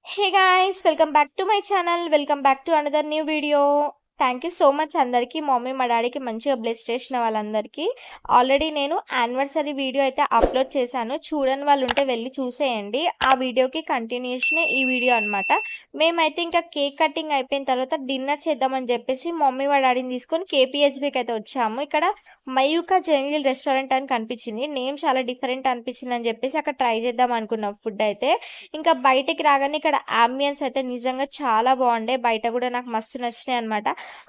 Hey guys, welcome back to my channel. Welcome back to another new video. Thank you so much అందరికీ. మా mummy మా డాడీకి మంచిగా bless చేసిన వాళ్ళందరికీ ఆల్రెడీ నేను యానివర్సరీ వీడియో అయితే అప్లోడ్ చేశాను. చూడని వాళ్ళు ఉంటే వెళ్ళి చూసేయండి. ఆ వీడియోకి కంటిన్యూషన్ ఈ వీడియో అనమాట. మేమైతే ఇంకా కేక్ కటింగ్ అయిపోయిన తర్వాత డిన్నర్ చేద్దామని చెప్పేసి మమ్మీ మా డాడీని తీసుకొని కేపీహెచ్బికి అయితే వచ్చాము. ఇక్కడ మయూకా జంగిల్ రెస్టారెంట్ అని కనిపించింది. నేమ్ చాలా డిఫరెంట్ అనిపించింది అని చెప్పేసి అక్కడ ట్రై చేద్దాం అనుకున్నాం ఫుడ్ అయితే. ఇంకా బయటికి రాగానే ఇక్కడ అంబియన్స్ అయితే నిజంగా చాలా బాగుండే. బయట కూడా నాకు మస్తు నచ్చినాయి అనమాట.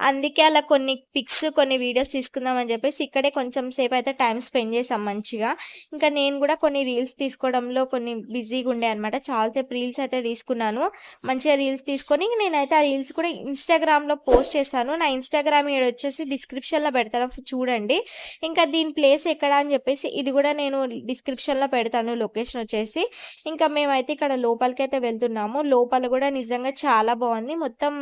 అందుకే అలా కొన్ని పిక్స్ కొన్ని వీడియోస్ తీసుకుందాం అని చెప్పేసి ఇక్కడే కొంచెం సేపు అయితే టైం స్పెండ్ చేసాం మంచిగా. ఇంకా నేను కూడా కొన్ని రీల్స్ తీసుకోవడంలో కొన్ని బిజీగా ఉండే అనమాట. చాలాసేపు రీల్స్ అయితే తీసుకున్నాను. మంచిగా రీల్స్ తీసుకొని నేనైతే ఆ రీల్స్ కూడా ఇన్స్టాగ్రామ్లో పోస్ట్ చేశాను. నా ఇన్స్టాగ్రామ్ ఈడ వచ్చేసి డిస్క్రిప్షన్లో పెడతాను, ఒకసారి చూడండి. ఇంకా దీని ప్లేస్ ఎక్కడ అని చెప్పేసి ఇది కూడా నేను డిస్క్రిప్షన్లో పెడతాను, లొకేషన్ వచ్చేసి. ఇంకా మేమైతే ఇక్కడ లోపలికి అయితే వెళ్తున్నాము. లోపల కూడా నిజంగా చాలా బాగుంది. మొత్తం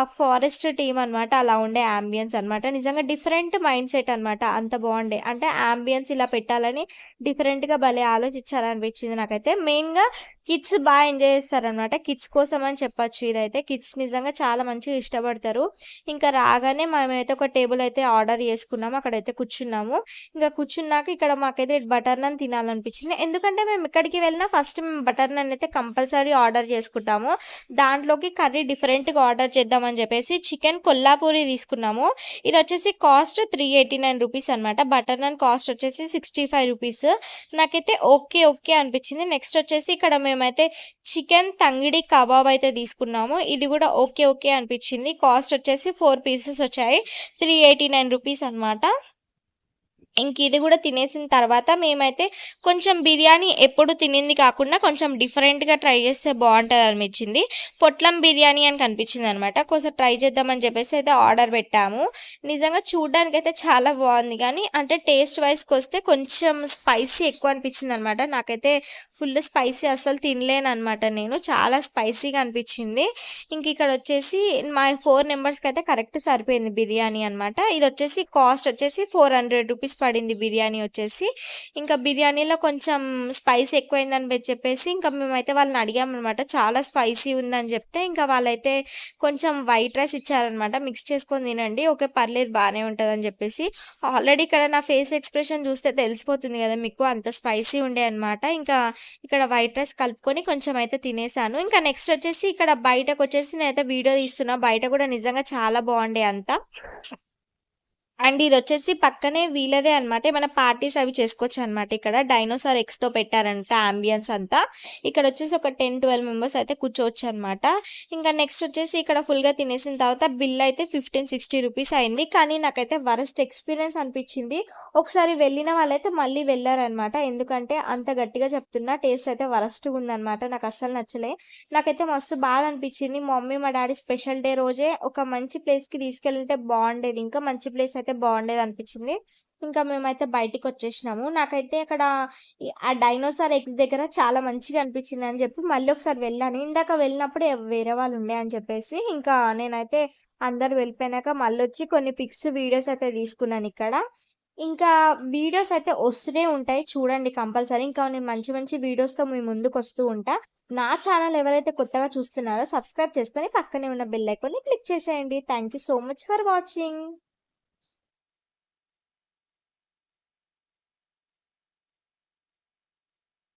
ఆ ఫారెస్ట్ టీమ్ అనమాట. అలా ఉండే అంబియన్స్ అనమాట. నిజంగా డిఫరెంట్ మైండ్ సెట్ అనమాట. అంత బాగుండే అంటే అంబియన్స్ ఇలా పెట్టాలని డిఫరెంట్గా భలే ఆలోచించాలనిపించింది నాకైతే. మెయిన్గా కిడ్స్ బాగా ఎంజాయ్ చేస్తారనమాట. కిడ్స్ కోసం అని చెప్పొచ్చు. ఇదైతే కిడ్స్ నిజంగా చాలా మంచిగా ఇష్టపడతారు. ఇంకా రాగానే మేమైతే ఒక టేబుల్ అయితే ఆర్డర్ చేసుకున్నాము. అక్కడైతే కూర్చున్నాము. ఇంకా కూర్చున్నాక ఇక్కడ మాకైతే బటర్ నాన్ తినాలనిపించింది. ఎందుకంటే మేము ఎక్కడికి వెళ్ళినా ఫస్ట్ మేము బటర్ నాన్ అయితే కంపల్సరీ ఆర్డర్ చేసుకుంటాము. దాంట్లోకి కర్రీ డిఫరెంట్గా ఆర్డర్ చేద్దామని చెప్పేసి చికెన్ కొల్లాపూరి తీసుకున్నాము. ఇది వచ్చేసి కాస్ట్ 389 రూపీస్ అనమాట. బటర్ నాన్ కాస్ట్ వచ్చేసి 65 రూపీస్. నాకైతే ఓకే ఓకే అనిపించింది. నెక్స్ట్ వచ్చేసి ఇక్కడ మేమైతే చికెన్ తంగిడి కబాబ్ అయితే తీసుకున్నాము. ఇది కూడా ఓకే ఓకే అనిపించింది. కాస్ట్ వచ్చేసి 4 పీసెస్ వచ్చాయి, 389 రూపీస్ అనమాట. ఇంక ఇది కూడా తినేసిన తర్వాత మేమైతే కొంచెం బిర్యానీ ఎప్పుడు తినింది కాకుండా కొంచెం డిఫరెంట్గా ట్రై చేస్తే బాగుంటుంది అనిపించింది. పొట్లం బిర్యానీ అని కనిపించింది అనమాట. కొంచెం ట్రై చేద్దామని చెప్పేసి అయితే ఆర్డర్ పెట్టాము. నిజంగా చూడడానికి అయితే చాలా బాగుంది, కానీ అంటే టేస్ట్ వైజ్కి వస్తే కొంచెం స్పైసీ ఎక్కువ అనిపించింది అనమాట. నాకైతే ఫుల్ స్పైసీ అస్సలు తినలేను అనమాట. నేను చాలా స్పైసీగా అనిపించింది. ఇంక ఇక్కడ వచ్చేసి మా 4 మెంబర్స్కి అయితే కరెక్ట్ సరిపోయింది బిర్యానీ అనమాట. ఇది వచ్చేసి కాస్ట్ వచ్చేసి 400 రూపీస్ పడింది బిర్యానీ వచ్చేసి. ఇంకా బిర్యానీలో కొంచెం స్పైసీ ఎక్కువైందని చెప్పేసి ఇంకా మేమైతే వాళ్ళని అడిగామన్నమాట. చాలా స్పైసీ ఉందని చెప్తే ఇంకా వాళ్ళైతే కొంచెం వైట్ రైస్ ఇచ్చారనమాట. మిక్స్ చేసుకొని తినండి, ఓకే పర్లేదు బాగానే ఉంటుంది అని చెప్పేసి. ఆల్రెడీ ఇక్కడ నా ఫేస్ ఎక్స్ప్రెషన్ చూస్తే తెలిసిపోతుంది కదా మీకు, అంత స్పైసీ ఉండే అనమాట. ఇంకా ఇక్కడ వైట్ రైస్ కలుపుకొని కొంచెం అయితే తినేసాను. ఇంకా నెక్స్ట్ వచ్చేసి ఇక్కడ బయటకు వచ్చేసి నేనైతే వీడియో తీస్తున్నా. బయట కూడా నిజంగా చాలా బాగుండే అంతా. అండ్ ఇది వచ్చేసి పక్కనే వీలదే అనమాట. ఏమైనా పార్టీస్ అవి చేసుకోవచ్చు అనమాట. ఇక్కడ డైనోసార్ ఎక్స్తో పెట్టారంట అంబియన్స్ అంతా. ఇక్కడ వచ్చేసి ఒక 10-12 మెంబర్స్ అయితే కూర్చోవచ్చు అనమాట. ఇంకా నెక్స్ట్ వచ్చేసి ఇక్కడ ఫుల్గా తినేసిన తర్వాత బిల్ అయితే 1560 రూపీస్ అయింది. కానీ నాకైతే వరస్ట్ ఎక్స్పీరియన్స్ అనిపించింది. ఒకసారి వెళ్ళిన వాళ్ళైతే మళ్ళీ వెళ్ళారనమాట. ఎందుకంటే అంత గట్టిగా చెప్తున్నా, టేస్ట్ అయితే వరస్ట్గా ఉందనమాట. నాకు అస్సలు నచ్చలే. నాకైతే మస్తు బాధ అనిపించింది. మా మమ్మీ మా డాడీ స్పెషల్ డే రోజే ఒక మంచి ప్లేస్కి తీసుకెళ్తే బాగుండేది, ఇంకా మంచి ప్లేస్ అయితే బాగుండేది అనిపించింది. ఇంకా మేమైతే బయటికి వచ్చేసినాము. నాకైతే అక్కడ ఆ డైనోసార్ ఎగ్స్ దగ్గర చాలా మంచిగా అనిపించింది అని చెప్పి మళ్ళీ ఒకసారి వెళ్ళాను. ఇందాక వెళ్ళినప్పుడు వేరే వాళ్ళు ఉండే అని చెప్పేసి ఇంకా నేనైతే అందరు వెళ్ళిపోయినాక మళ్ళీ వచ్చి కొన్ని పిక్స్ వీడియోస్ అయితే తీసుకున్నాను ఇక్కడ. ఇంకా వీడియోస్ అయితే వస్తూనే ఉంటాయి, చూడండి కంపల్సరీ. ఇంకా నేను మంచి మంచి వీడియోస్తో మీ ముందుకు వస్తూ ఉంటా. నా ఛానల్ ఎవరైతే కొత్తగా చూస్తున్నారో సబ్స్క్రైబ్ చేసుకొని పక్కనే ఉన్న బెల్ ఐకాన్ని క్లిక్ చేసేయండి. Thank you so much for watching.